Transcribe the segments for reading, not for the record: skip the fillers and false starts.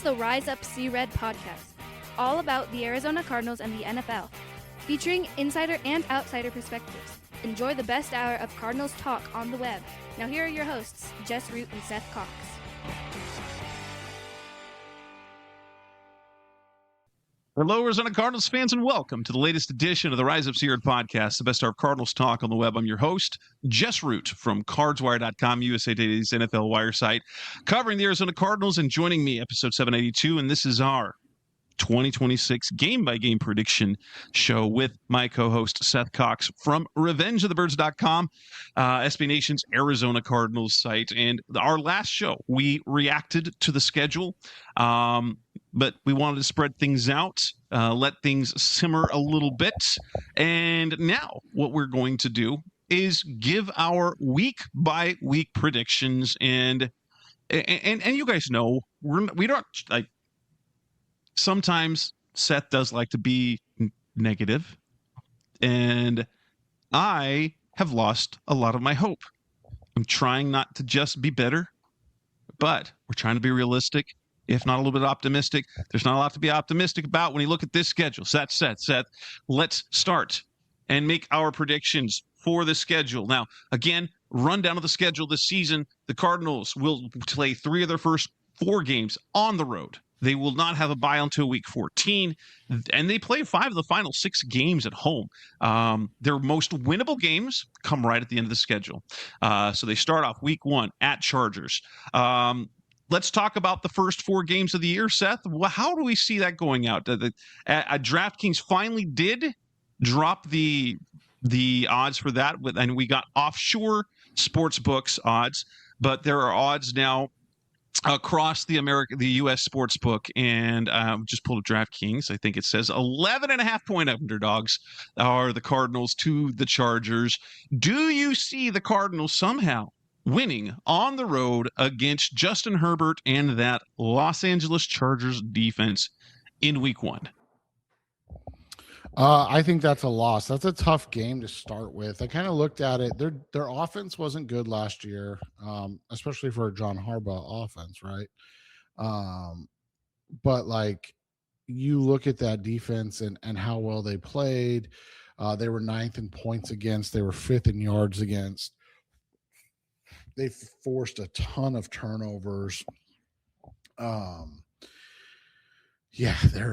the Rise Up See Red podcast, all about the Arizona Cardinals and the NFL, featuring insider and outsider perspectives. Enjoy the best hour of Cardinals talk on the web. Now here are your hosts, Jess Root and Seth Cox. Hello, Arizona Cardinals fans, and welcome to the latest edition of the Rise Up See Red podcast, the best hour of Cardinals talk on the web. I'm your host, Jess Root from CardsWire.com, USA Today's NFL Wire site, covering the Arizona Cardinals, and joining me, episode 782, and this is our 2026 game-by-game prediction show with my co-host Seth Cox from RevengeOfTheBirds.com, SB Nation's Arizona Cardinals site. And our last show, we reacted to the schedule, but we wanted to spread things out, let things simmer a little bit. And now what we're going to do is give our week-by-week predictions. And you guys know, we don't like. Sometimes Seth does like to be negative, and I have lost a lot of my hope. I'm trying not to just be bitter, but we're trying to be realistic, if not a little bit optimistic. There's not a lot to be optimistic about when you look at this schedule. Seth, let's start and make our predictions for the schedule. Now, again, rundown of the schedule this season, the Cardinals will play 3 of their first 4 games on the road. They will not have a bye until week 14, and they play 5 of the final 6 games at home. Their most winnable games come right at the end of the schedule. So they start off week 1 at Chargers. Let's talk about the first 4 games of the year, Seth. How do we see that going out? DraftKings finally did drop the odds for that, and we got offshore sports books odds, but there are odds now across the U.S. sports book, and just pulled up DraftKings. I think it says 11.5-point underdogs are the Cardinals to the Chargers. Do you see the Cardinals somehow winning on the road against Justin Herbert and that Los Angeles Chargers defense in week 1? I think that's a loss. That's a tough game to start with. I kind of looked at it. Their offense wasn't good last year, especially for a John Harbaugh offense, right? But like you look at that defense and how well they played. They were 9th in points against. They were 5th in yards against. They forced a ton of turnovers. Yeah, they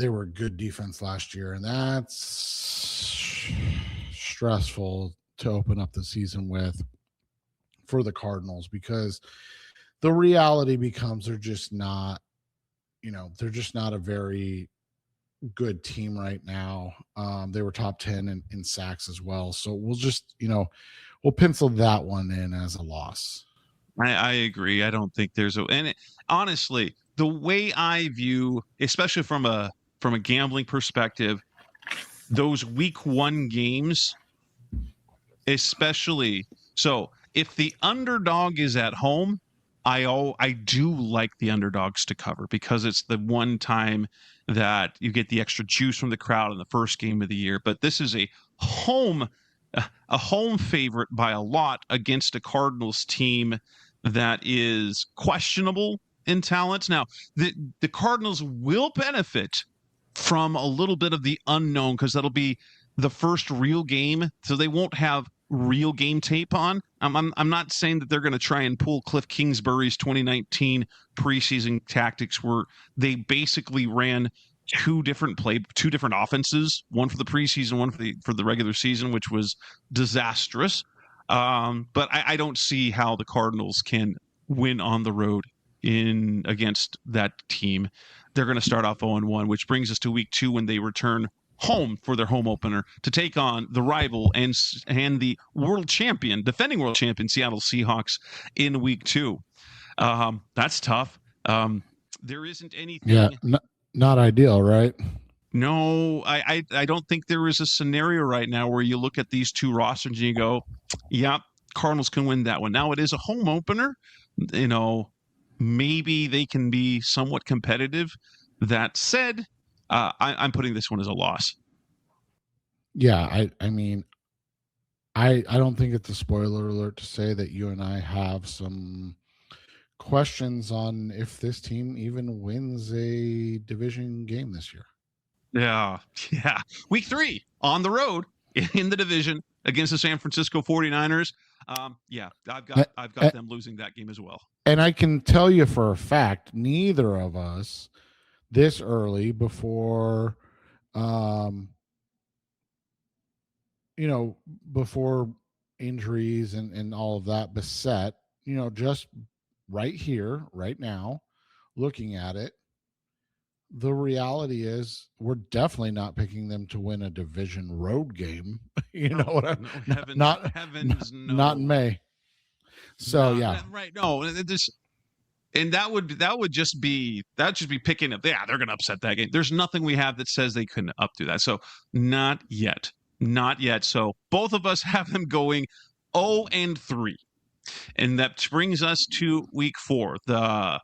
were a good defense last year, and that's stressful to open up the season with for the Cardinals, because the reality becomes they're just not a very good team right now. They were top 10 in sacks as well. So we'll pencil that one in as a loss. I agree. I don't think there's honestly, the way I view, especially from a gambling perspective, those week 1 games, especially. So if the underdog is at home, I do like the underdogs to cover, because it's the one time that you get the extra juice from the crowd in the first game of the year. But this is a home favorite by a lot against a Cardinals team that is questionable in talent. Now, the Cardinals will benefit from a little bit of the unknown, because that'll be the first real game, so they won't have real game tape on. I'm not saying that they're going to try and pull Cliff Kingsbury's 2019 preseason tactics, where they basically ran two different offenses, one for the preseason, one for the regular season, which was disastrous. But I don't see how the Cardinals can win on the road against that team. They're going to start off 0-1, which brings us to week 2, when they return home for their home opener to take on the rival and the defending world champion Seattle Seahawks in week 2. That's tough. There isn't anything. Yeah, not ideal, right? No, I don't think there is a scenario right now where you look at these two rosters and you go, yeah, Cardinals can win that one. Now, it is a home opener. Maybe they can be somewhat competitive. That said, I'm putting this one as a loss. Yeah, I mean, I don't think it's a spoiler alert to say that you and I have some questions on if this team even wins a division game this year. Yeah. Week 3 on the road in the division against the San Francisco 49ers. I've got them losing that game as well. And I can tell you for a fact, neither of us this early before before injuries and all of that beset, just right here, right now, looking at it, the reality is we're definitely not picking them to win a division road game. Not in May. So right. No, and that would just be picking up. Yeah, they're going to upset that game. There's nothing we have that says they couldn't do that. So not yet. So both of us have them going 0-3, and that brings us to week 4. The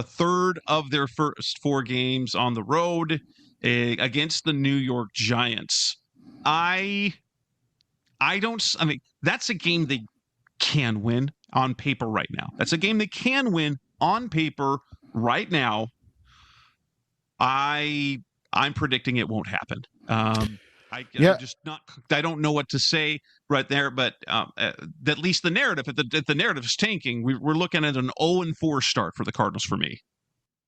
third of their first 4 games on the road against the New York Giants. I mean, that's a game they can win on paper right now. That's a game they can win on paper right now. I'm predicting it won't happen. I don't know what to say right there, but at least the narrative, if the narrative is tanking, we're looking at an 0-4 start for the Cardinals for me.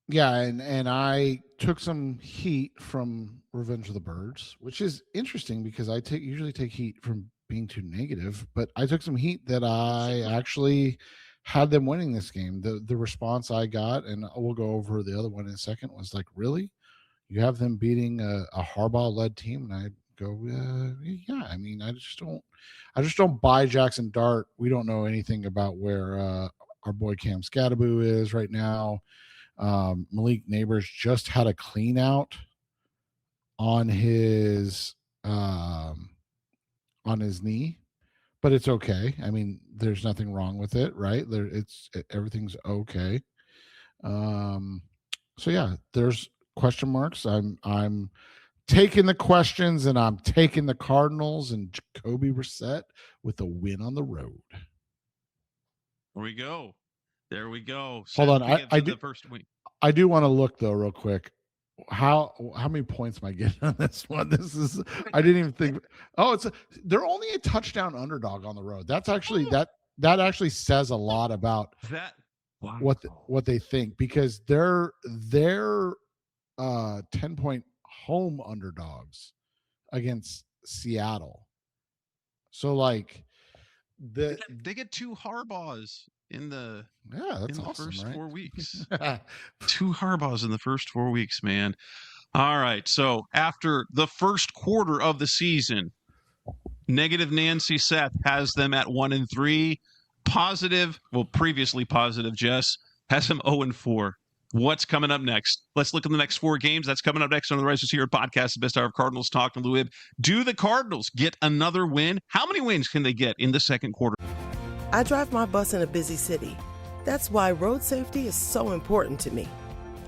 Yeah, and I took some heat from Revenge of the Birds, which is interesting because I usually take heat from being too negative, but I took some heat that I actually had them winning this game. The response I got, and we'll go over the other one in a second, was like, really? You have them beating a Harbaugh-led team? And I go, yeah. I mean, I just don't buy Jackson Dart. We don't know anything about where our boy Cam Scadaboo is right now. Malik Neighbors just had a clean out on his knee, but it's okay. I mean, there's nothing wrong with it, right? Everything's okay. So yeah, there's question marks. I'm taking the questions, and I'm taking the Cardinals and Jacoby Brissett with a win on the road. There we go. Hold on, I do want to look though real quick. How many points am I getting on this one? I didn't even think. They're only a touchdown underdog on the road. That's actually that actually says a lot about that. Wow. What they think, because they're 10-point home underdogs against Seattle. So like they get 2 Harbaughs in the awesome, first right? 4 weeks. 2 Harbaughs in the first 4 weeks, man. All right, so after the first quarter of the season, negative Nancy Seth has them at 1-3. Previously positive Jess has them 0-4. What's coming up next? Let's look at the next 4 games. That's coming up next on the Rise Here podcast, the best hour of Cardinals talk on the web. Do the Cardinals get another win? How many wins can they get in the second quarter? I drive my bus in a busy city. That's why road safety is so important to me.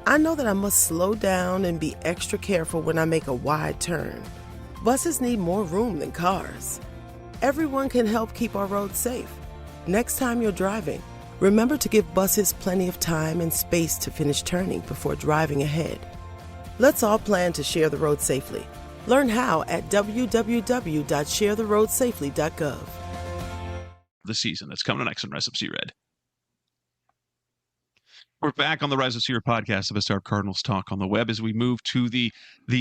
I know that I must slow down and be extra careful when I make a wide turn. Buses need more room than cars. Everyone can help keep our roads safe. Next time you're driving, remember to give buses plenty of time and space to finish turning before driving ahead. Let's all plan to share the road safely. Learn how at www.sharetheroadsafely.gov. The season that's coming next on Rise Up, See Red. We're back on the Rise Up, See Red podcast, the best hour of Cardinals talk on the web, as we move to the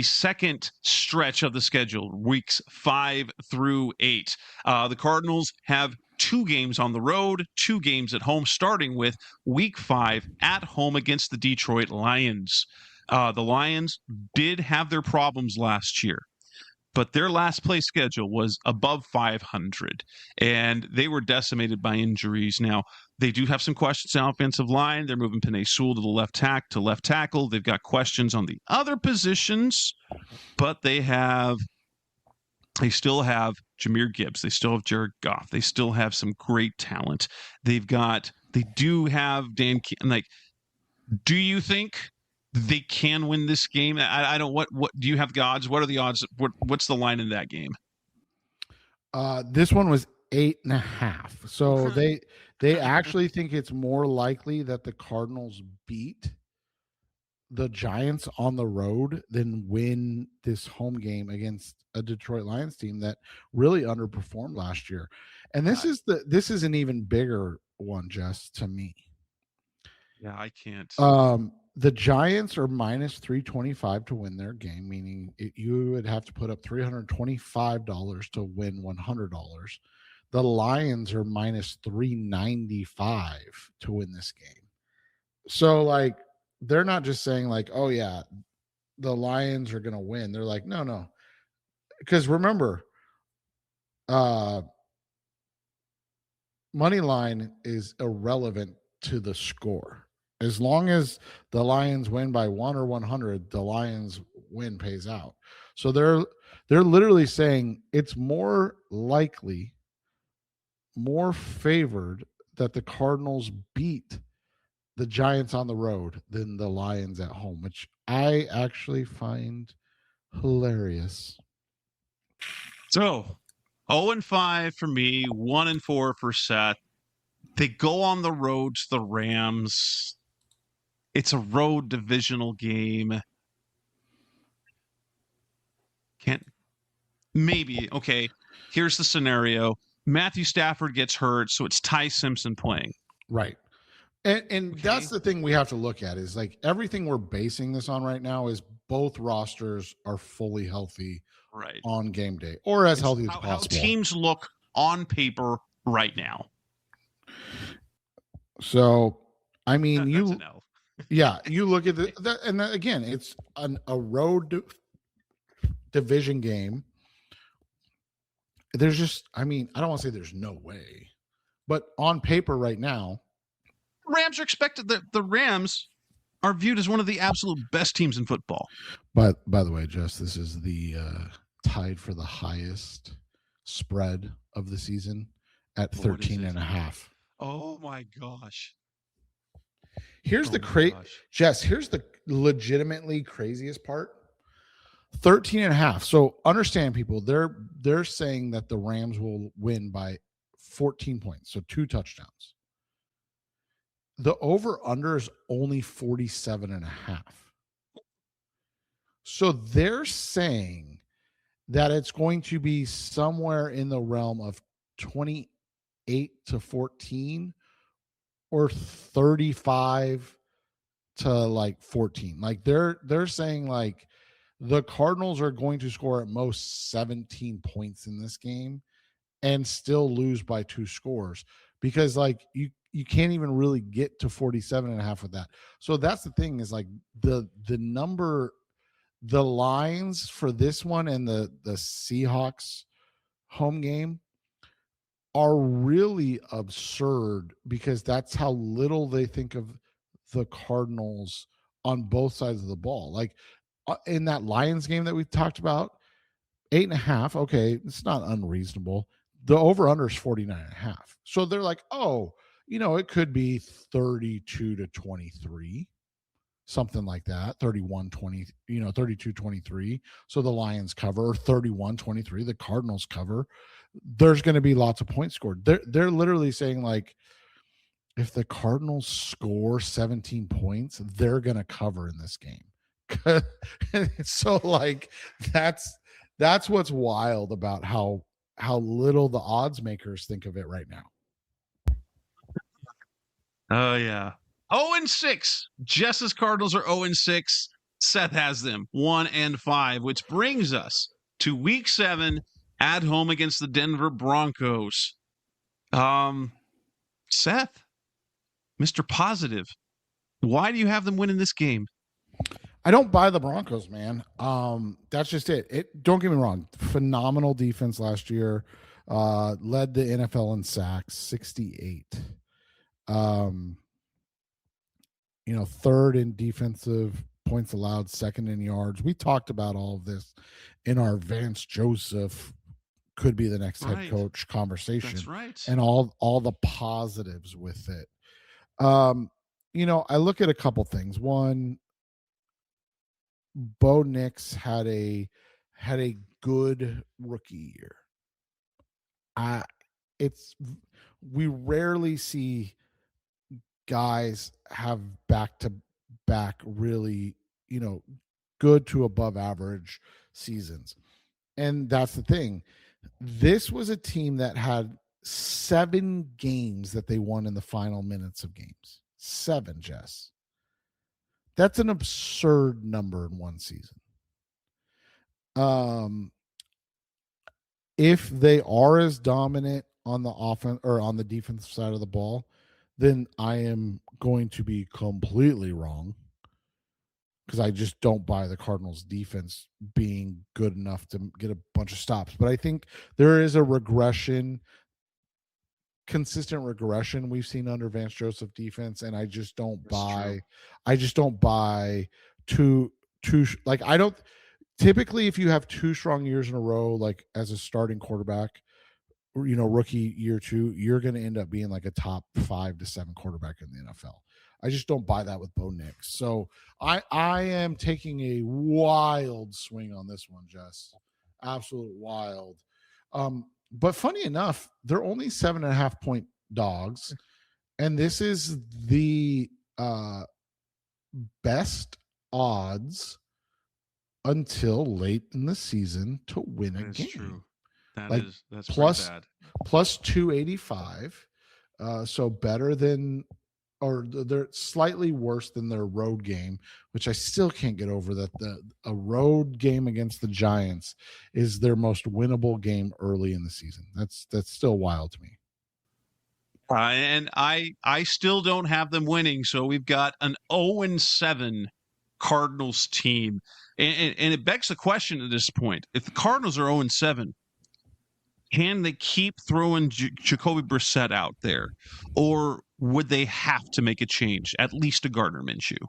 second stretch of the schedule, weeks 5 through 8. The Cardinals have 2 games on the road, 2 games at home, starting with week 5 at home against the Detroit Lions. The Lions did have their problems last year, but their last place schedule was above 500, and they were decimated by injuries. Now, they do have some questions on offensive line. They're moving Penei Sewell to the left tackle. They've got questions on the other positions, but they still have Jahmyr Gibbs. They still have Jared Goff. They still have some great talent. They do have Dan. Do you think they can win this game? I don't. What do you have the odds? What are the odds? What's the line in that game? This one was 8.5. So they They actually think it's more likely that the Cardinals beat the Giants on the road than win this home game against a Detroit Lions team that really underperformed last year. And this is an even bigger one, Jess, to me. Yeah, I can't. The Giants are minus 325 to win their game, meaning you would have to put up $325 to win $100. The Lions are minus 395 to win this game. So, like, they're not just saying, like, oh, yeah, the Lions are going to win. They're like, no. Because remember, money line is irrelevant to the score. As long as the Lions win by 1 or 100, the Lions win pays out. So they're literally saying it's more likely, more favored that the Cardinals beat the Giants on the road than the Lions at home, which I actually find hilarious. So 0-5 for me, 1-4 for Seth. They go on the road to the Rams. It's a road divisional game. Okay, here's the scenario. Matthew Stafford gets hurt, so it's Ty Simpson playing. Right. And that's the thing we have to look at is, like, everything we're basing this on right now is both rosters are fully healthy on game day, or as healthy as possible. How teams look on paper right now. So, I mean, you look at that, and again, it's a road division game. There's just, I mean, I don't want to say there's no way, but on paper right now, Rams are expected. The Rams are viewed as one of the absolute best teams in football. But by the way, Jess, this is the tied for the highest spread of the season at 13.5. Oh my gosh. Here's Jess, here's the legitimately craziest part. 13.5. So understand, people, they're saying that the Rams will win by 14 points, so 2 touchdowns. The over-under is only 47.5. So they're saying that it's going to be somewhere in the realm of 28 to 14 or 35 to like 14. Like they're saying, like, the Cardinals are going to score at most 17 points in this game and still lose by 2 scores, because, like, you can't even really get to 47.5 with that. So that's the thing, is, like, the number, the lines for this one and the Seahawks home game are really absurd, because that's how little they think of the Cardinals on both sides of the ball. Like, in that Lions game that we talked about, 8.5, okay, it's not unreasonable. The over-under is 49.5. So they're like, oh, it could be 32 to 23, something like that, 31-20, 32-23. So the Lions cover, or 31-23, the Cardinals cover. There's going to be lots of points scored. They're literally saying, like, if the Cardinals score 17 points, they're going to cover in this game. So, like, that's what's wild about how little the odds makers think of it right now. Oh yeah. 0-6. Jess's Cardinals are 0-6. Seth has them 1-5, which brings us to week 7 at home against the Denver Broncos. Seth, Mr. Positive, why do you have them winning this game? I don't buy the Broncos, man. That's just it. Don't get me wrong. Phenomenal defense last year. Led the NFL in sacks, 68. Third in defensive points allowed, second in yards. We talked about all of this in our Vance Joseph could be the next head coach conversation. That's right. And all the positives with it. I look at a couple things. One, Bo Nix had a good rookie year. we rarely see guys have back to back really, good to above average seasons. And that's the thing. This was a team that had 7 games that they won in the final minutes of games. 7, Jess. That's an absurd number in one season. If they are as dominant on the offense or on the defensive side of the ball, then I am going to be completely wrong, because I just don't buy the Cardinals defense being good enough to get a bunch of stops. But I think there is a consistent regression we've seen under Vance Joseph defense, and I just don't buy. I just don't buy I don't typically, if you have 2 strong years in a row, like as a starting quarterback, rookie year 2, you're going to end up being like a top 5 to 7 quarterback in the NFL. I just don't buy that with Bo Nix. So I am taking a wild swing on this one, Jess. Absolute wild. But funny enough, they're only 7.5 point dogs. And this is the best odds until late in the season to win a game. True. That's plus bad. Plus 285. So better than, or they're slightly worse than their road game, which I still can't get over, that a road game against the Giants is their most winnable game early in the season. That's still wild to me. And I still don't have them winning. So we've got an 0-7 Cardinals team. And it begs the question at this point, if the Cardinals are 0-7, can they keep throwing Jacoby Brissett out there, or would they have to make a change, at least to Gardner Minshew?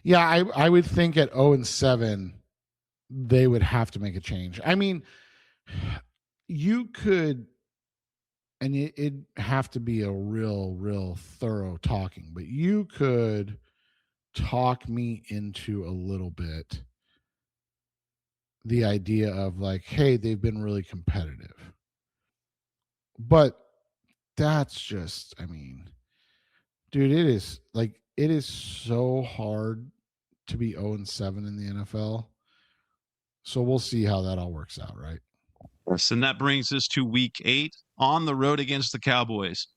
Yeah, I would think at 0-7, they would have to make a change. I mean, you could, and it'd have to be a real thorough talking, but you could talk me into a little bit the idea of like, hey, they've been really competitive. But that's just, I mean, dude, it is so hard to be 0-7 in the NFL. So we'll see how that all works out, right? Yes, and that brings us to week 8 on the road against the Cowboys.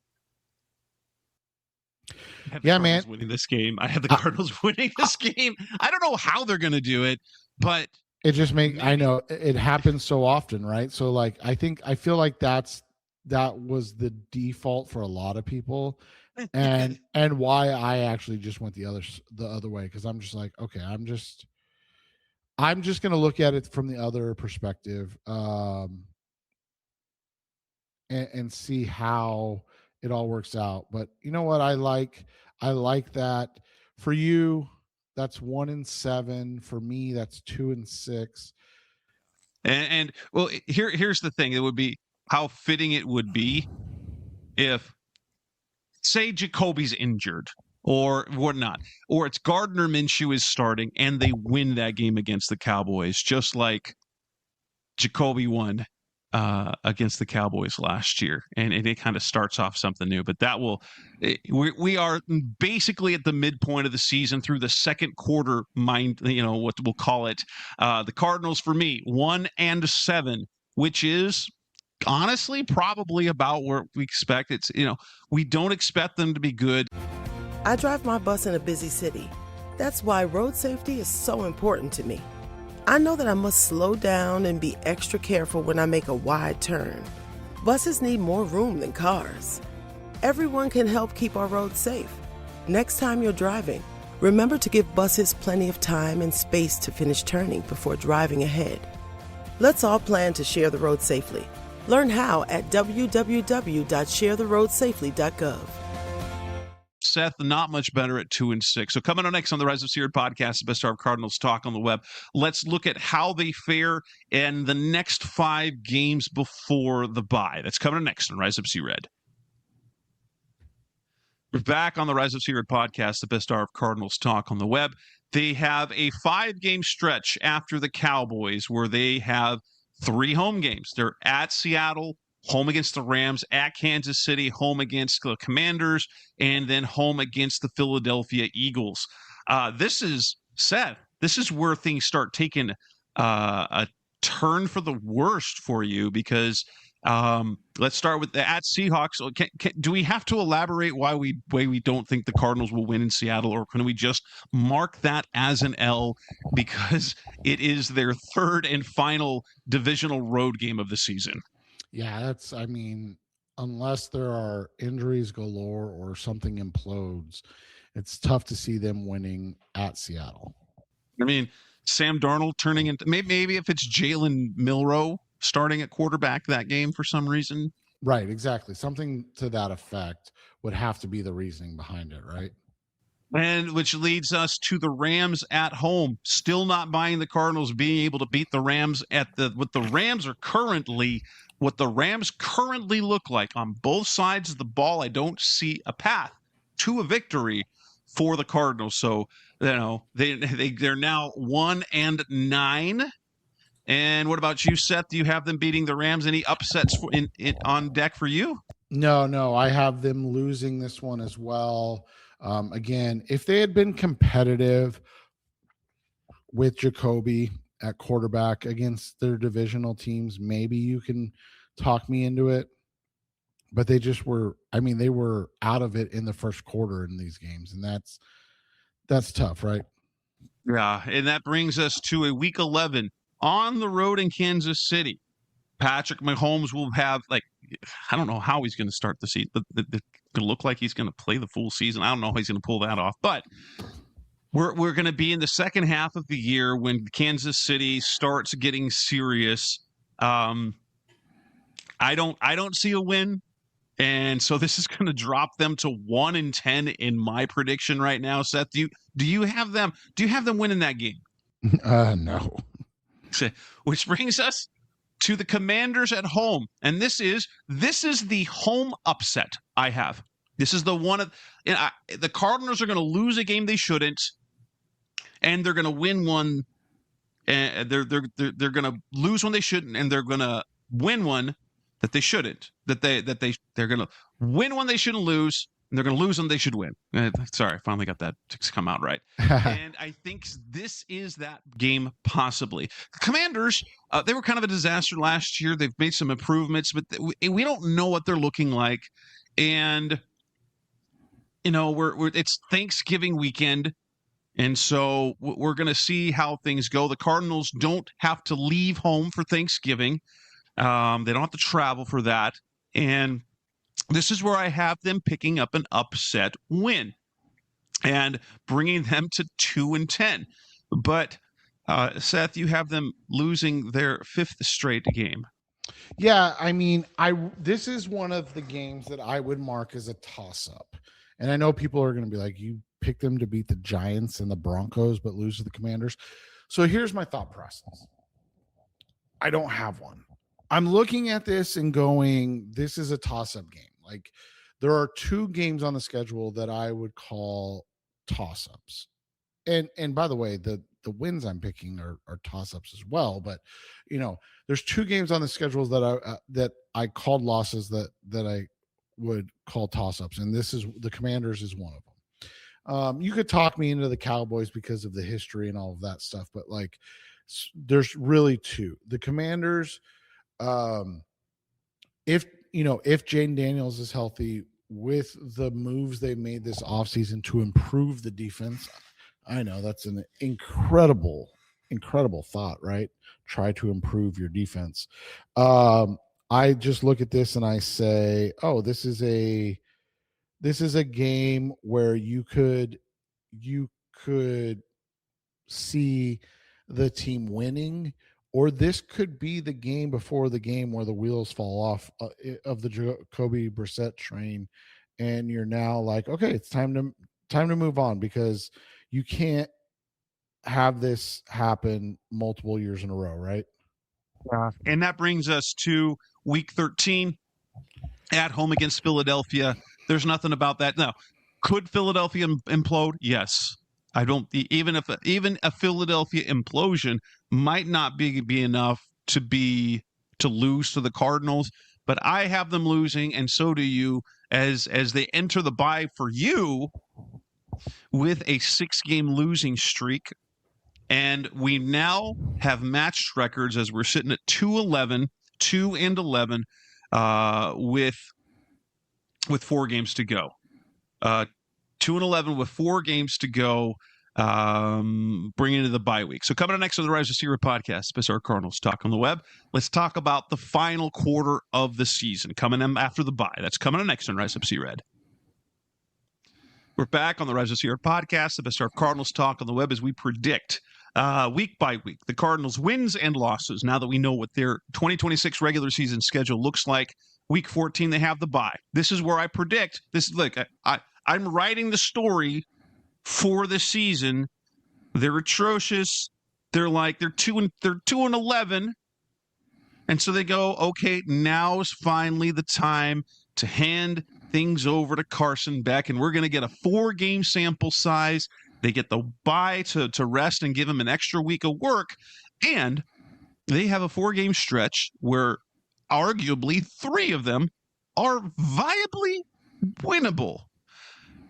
Yeah, man. Winning this game. I have the Cardinals winning this game. I don't know how they're going to do it, but it just I know it happens so often, right? So like, I feel like that was the default for a lot of people, and why I actually just went the other way, because I'm just like, okay, I'm just going to look at it from the other perspective, and see how it all works out. But you know what? I like that. For you, that's 1-7. For me, that's 2-6. And well, here's the thing. It would be how fitting it would be if, say, Jacoby's injured or whatnot, or it's Gardner Minshew is starting and they win that game against the Cowboys, just like Jacoby won against the Cowboys last year, and it kind of starts off something new. But that will, we are basically at the midpoint of the season through the second quarter. What we'll call it, the Cardinals for me 1-7, which is honestly probably about where we expect. It's we don't expect them to be good. I drive my bus in a busy city. That's why road safety is so important to me. I know that I must slow down and be extra careful when I make a wide turn. Buses need more room than cars. Everyone can help keep our roads safe. Next time you're driving, remember to give buses plenty of time and space to finish turning before driving ahead. Let's all plan to share the road safely. Learn how at www.sharetheroadsafely.gov. Seth, not much better at 2-6. So coming on next on the Rise of Seared podcast, the best of Cardinals talk on the web. Let's look at how they fare in the next 5 games before the bye. That's coming on next on Rise of Seared. We're back on the Rise of Seared podcast, the best of Cardinals talk on the web. They have a 5-game stretch after the Cowboys where they have 3 home games. They're at Seattle, home against the Rams, at Kansas City, home against the Commanders, and then home against the Philadelphia Eagles. This is where things start taking a turn for the worst for you, because let's start with the at Seahawks. Do we have to elaborate why we don't think the Cardinals will win in Seattle, or can we just mark that as an L because it is their third and final divisional road game of the season? Yeah, unless there are injuries galore or something implodes, it's tough to see them winning at Seattle. I mean, Sam Darnold turning into maybe if it's Jalen Milroe starting at quarterback that game for some reason. Right, exactly. Something to that effect would have to be the reasoning behind it, right? And which leads us to the Rams at home. Still not buying the Cardinals being able to beat the Rams what the Rams currently look like on both sides of the ball. I don't see a path to a victory for the Cardinals. So, they're now 1-9. And what about you, Seth? Do you have them beating the Rams? Any upsets on deck for you? No, I have them losing this one as well. Again, if they had been competitive with Jacoby at quarterback against their divisional teams, maybe you can talk me into it. But they just were, they were out of it in the first quarter in these games, and that's tough, right? Yeah, and that brings us to a Week 11 on the road in Kansas City. Patrick Mahomes will have, I don't know how he's going to start the season. It's going to look like he's going to play the full season. I don't know how he's going to pull that off. But we're going to be in the second half of the year when Kansas City starts getting serious. I don't see a win. And so this is going to drop them to 1-10 in my prediction right now. Seth, do you have them winning that game? No. Which brings us to the Commanders at home. And this is the home upset I have. This is the one the Cardinals are going to lose a game they shouldn't, and they're going to win one. And they're going to lose one they shouldn't, and they're going to win one that they shouldn't. They're going to win one they shouldn't lose, and they're going to lose one they should win. Sorry, I finally got that to come out right. And I think this is that game possibly. The Commanders, they were kind of a disaster last year. They've made some improvements, but we don't know what they're looking like. And it's Thanksgiving weekend, and so we're going to see how things go. The Cardinals don't have to leave home for Thanksgiving. They don't have to travel for that. And this is where I have them picking up an upset win and bringing them to 2-10. But Seth, you have them losing their fifth straight game. Yeah, this is one of the games that I would mark as a toss-up. And I know people are going to be like, you picked them to beat the Giants and the Broncos, but lose to the Commanders. So here's my thought process. I don't have one. I'm looking at this and going, this is a toss-up game. There are two games on the schedule that I would call toss-ups. And by the way, the wins I'm picking are toss-ups as well. But, there's two games on the schedule that I called losses that I would call toss-ups. And the Commanders is one of them. You could talk me into the Cowboys because of the history and all of that stuff. But there's really two. The Commanders, if Jaden Daniels is healthy, with the moves they made this offseason to improve the defense, I know that's an incredible thought, right? Try to improve your defense. I just look at this and I say, oh, this is a game where you could see the team winning, or this could be the game before the game where the wheels fall off of the Jacoby Brissett train, and you're now like, okay, it's time to move on, because you can't have this happen multiple years in a row, right? And that brings us to Week 13 at home against Philadelphia. There's nothing about that. Now, could Philadelphia implode? Yes. I don't even a Philadelphia implosion might not be enough to lose to the Cardinals, but I have them losing, and so do you, as they enter the bye for you with a 6-game losing streak. And we now have matched records as we're sitting at 2-11, 2-11, with 4 games to go. 2-11 with 4 games to go, bringing into the bye week. So coming up next on the Rise of Sierra podcast, Bizarre Cardinals Talk on the Web. Let's talk about the final quarter of the season coming in after the bye. That's coming up next on Rise Up Sea-Red. We're back on the Rise of Sierra podcast, the Bizarre Cardinals Talk on the Web, as we predict week by week the Cardinals' wins and losses. Now that we know what their 2026 regular season schedule looks like, week 14 they have the bye. This is where I predict this. Look, I'm writing the story for the season. They're atrocious. They're 2-11, and so they go, okay, now is finally the time to hand things over to Carson Beck, and we're going to get a 4-game sample size. They get the bye to rest and give him an extra week of work, and they have a 4-game stretch where arguably 3 of them are viably winnable,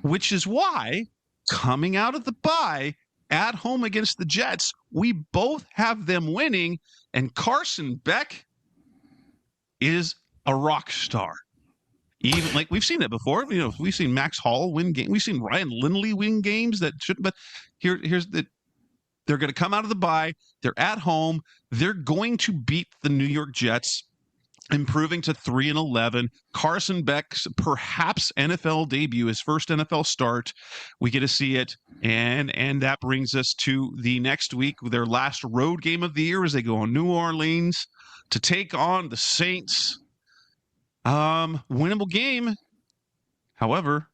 which is why coming out of the bye at home against the Jets, we both have them winning, and Carson Beck is a rock star. Even like we've seen it before, we've seen Max Hall win games, we've seen Ryan Lindley win games that shouldn't. But here's the: they're going to come out of the bye. They're at home. They're going to beat the New York Jets, improving to 3-11. Carson Beck's perhaps NFL debut, his first NFL start. We get to see it, and that brings us to the next week, their last road game of the year, as they go on New Orleans to take on the Saints. Winnable game. However,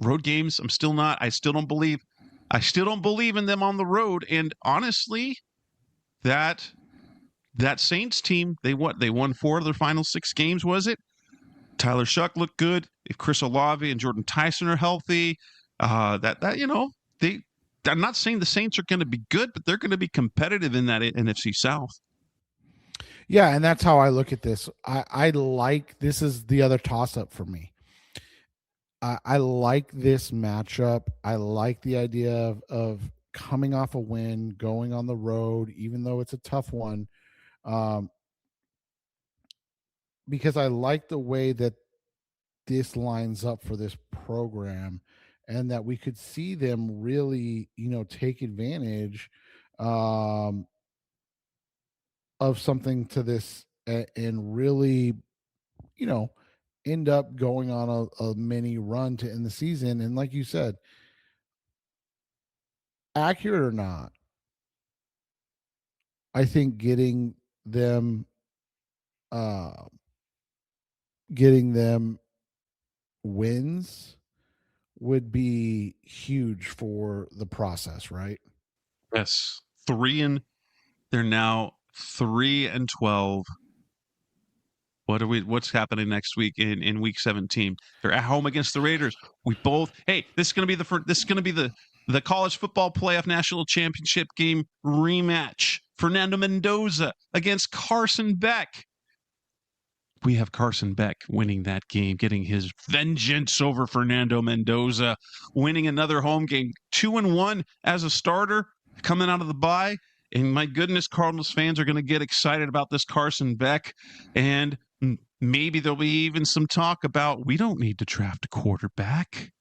road games, I still don't believe in them on the road. And honestly, that Saints team, they won 4 of their final 6 games, was it? Tyler Shuck looked good. If Chris Olave and Jordan Tyson are healthy, I'm not saying the Saints are going to be good, but they're going to be competitive in that NFC South. Yeah, and that's how I look at this. I like, this is the other toss-up for me. I like this matchup. I like the idea of coming off a win, going on the road, even though it's a tough one, because I like the way that this lines up for this program, and that we could see them really, take advantage of something to this, and really, end up going on a mini run to end the season. And like you said, accurate or not, I think getting them wins would be huge for the process, right? Yes. They're now 3-12. What's happening next week in week 17? They're at home against the Raiders. This is going to be the college football playoff national championship game rematch. Fernando Mendoza against Carson Beck. We have Carson Beck winning that game, getting his vengeance over Fernando Mendoza, winning another home game, 2-1 as a starter, coming out of the bye. And my goodness, Cardinals fans are going to get excited about this Carson Beck. And maybe there'll be even some talk about, we don't need to draft a quarterback.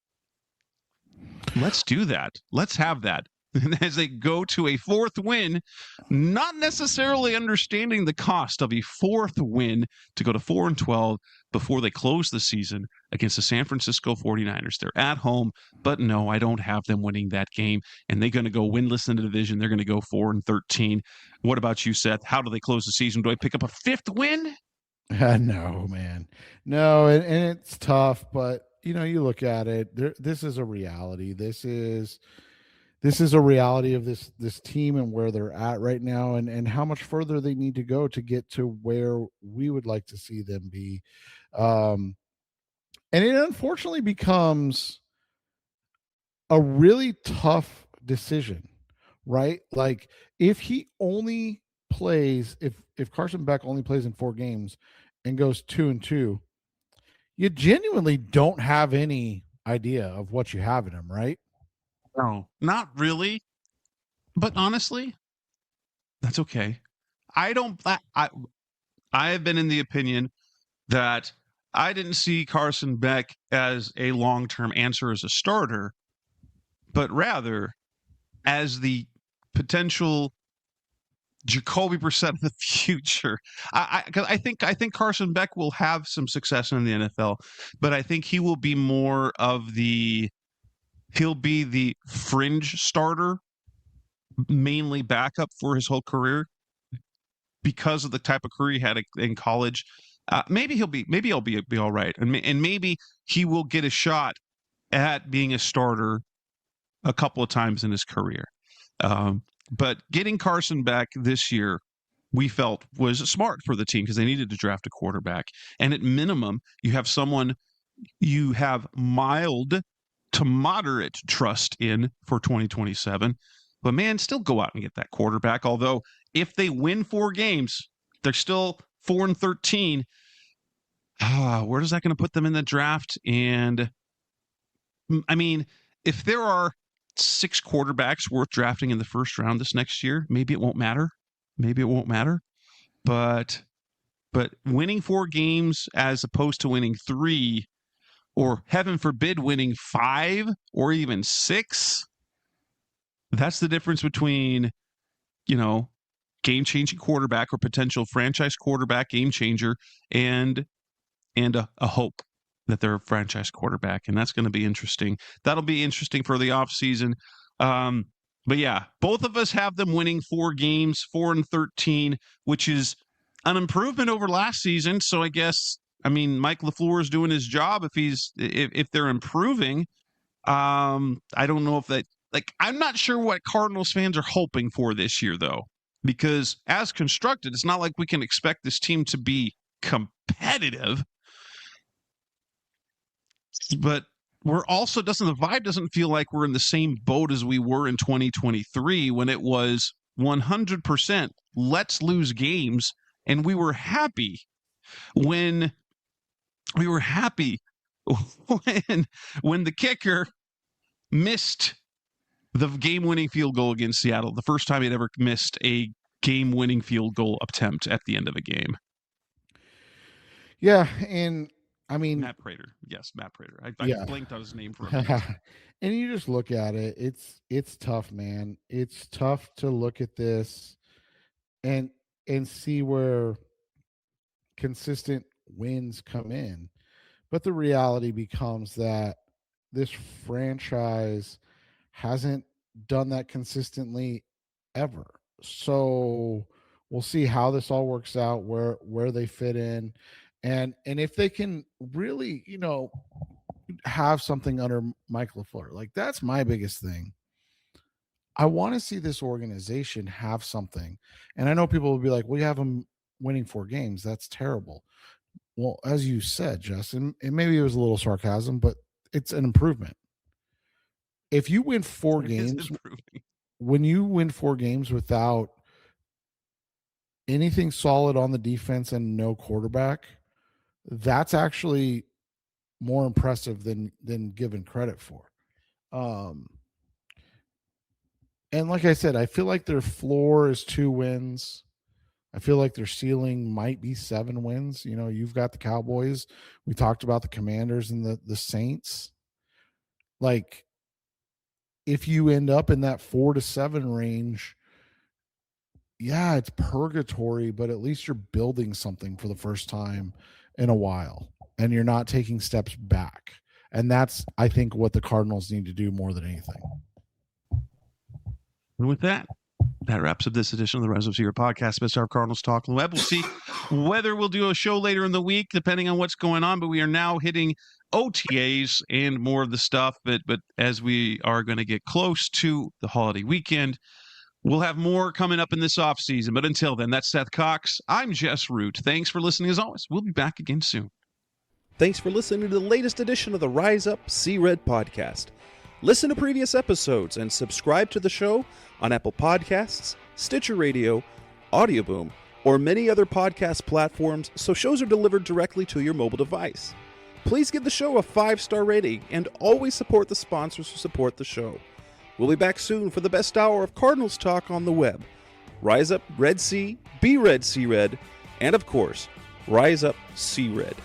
Let's do that. Let's have that. And as they go to a 4th win, not necessarily understanding the cost of a 4th win to go to 4-12 before they close the season against the San Francisco 49ers. They're at home, but no, I don't have them winning that game. And they're going to go winless in the division. They're going to go 4-13. What about you, Seth? How do they close the season? Do I pick up a 5th win? No, man. No, and it's tough, but you look at it. This is a reality. This is a reality of this team and where they're at right now, and how much further they need to go to get to where we would like to see them be. And it unfortunately becomes a really tough decision, right? Like if Carson Beck only plays in 4 games and goes 2-2, you genuinely don't have any idea of what you have in him, right? No, not really. But honestly, that's okay. I have been in the opinion that I didn't see Carson Beck as a long-term answer as a starter, but rather as the potential Jacoby Brissett of the future. Because I think Carson Beck will have some success in the NFL, but I think he will be more of he'll be the fringe starter, mainly backup for his whole career because of the type of career he had in college. Maybe he'll be all right, and maybe he will get a shot at being a starter a couple of times in his career. But getting Carson Beck this year, we felt was smart for the team because they needed to draft a quarterback. And at minimum, you have someone you have mild to moderate trust in for 2027. But man, still go out and get that quarterback. Although if they win 4 games, they're still 4-13. Where is that going to put them in the draft? And I mean, if there are 6 quarterbacks worth drafting in the first round this next year, maybe it won't matter. But winning 4 games as opposed to winning 3, or heaven forbid, winning 5 or even 6, that's the difference between, game-changing quarterback or potential franchise quarterback, game changer, and a hope that they're a franchise quarterback. And that's going to be interesting. That'll be interesting for the offseason. But yeah, both of us have them winning 4 games, 4-13, which is an improvement over last season. So I guess, Mike LaFleur is doing his job if they're improving. I don't know if that, I'm not sure what Cardinals fans are hoping for this year, though, because as constructed, it's not like we can expect this team to be competitive. But the vibe doesn't feel like we're in the same boat as we were in 2023 when it was 100% let's lose games, and we were happy when the kicker missed the game-winning field goal against Seattle, the first time he'd ever missed a game-winning field goal attempt at the end of a game. Yeah, and Matt Prater. Yes, Matt Prater. I blinked on his name for a minute. And you just look at it, it's tough, man. It's tough to look at this and see where consistent wins come in. But the reality becomes that this franchise hasn't done that consistently ever. So we'll see how this all works out, where they fit in. And if they can really, have something under Mike LaFleur, that's my biggest thing. I want to see this organization have something. And I know people will be like, well, you have them winning 4 games. That's terrible. Well, as you said, Justin, and maybe it was a little sarcasm, but it's an improvement. If you win 4 games, when you win 4 games without anything solid on the defense and no quarterback, that's actually more impressive than given credit for. And like I said, I feel like their floor is 2 wins. I feel like their ceiling might be 7 wins. You've got the Cowboys. We talked about the Commanders and the Saints. If you end up in that 4-7 range, yeah, it's purgatory, but at least you're building something for the first time in a while, and you're not taking steps back. And that's, I think, what the Cardinals need to do more than anything. And with that wraps up this edition of the Rise of Seer podcast, Best Our Cardinals Talk on the Web. We'll see whether we'll do a show later in the week, depending on what's going on. But we are now hitting OTAs and more of the stuff. But as we are going to get close to the holiday weekend, we'll have more coming up in this offseason. But until then, that's Seth Cox. I'm Jess Root. Thanks for listening as always. We'll be back again soon. Thanks for listening to the latest edition of the Rise Up, See Red podcast. Listen to previous episodes and subscribe to the show on Apple Podcasts, Stitcher Radio, Audioboom, or many other podcast platforms so shows are delivered directly to your mobile device. Please give the show a 5-star rating and always support the sponsors who support the show. We'll be back soon for the best hour of Cardinals talk on the web. Rise up, Red Sea, be red, see red, and of course, rise up, see red.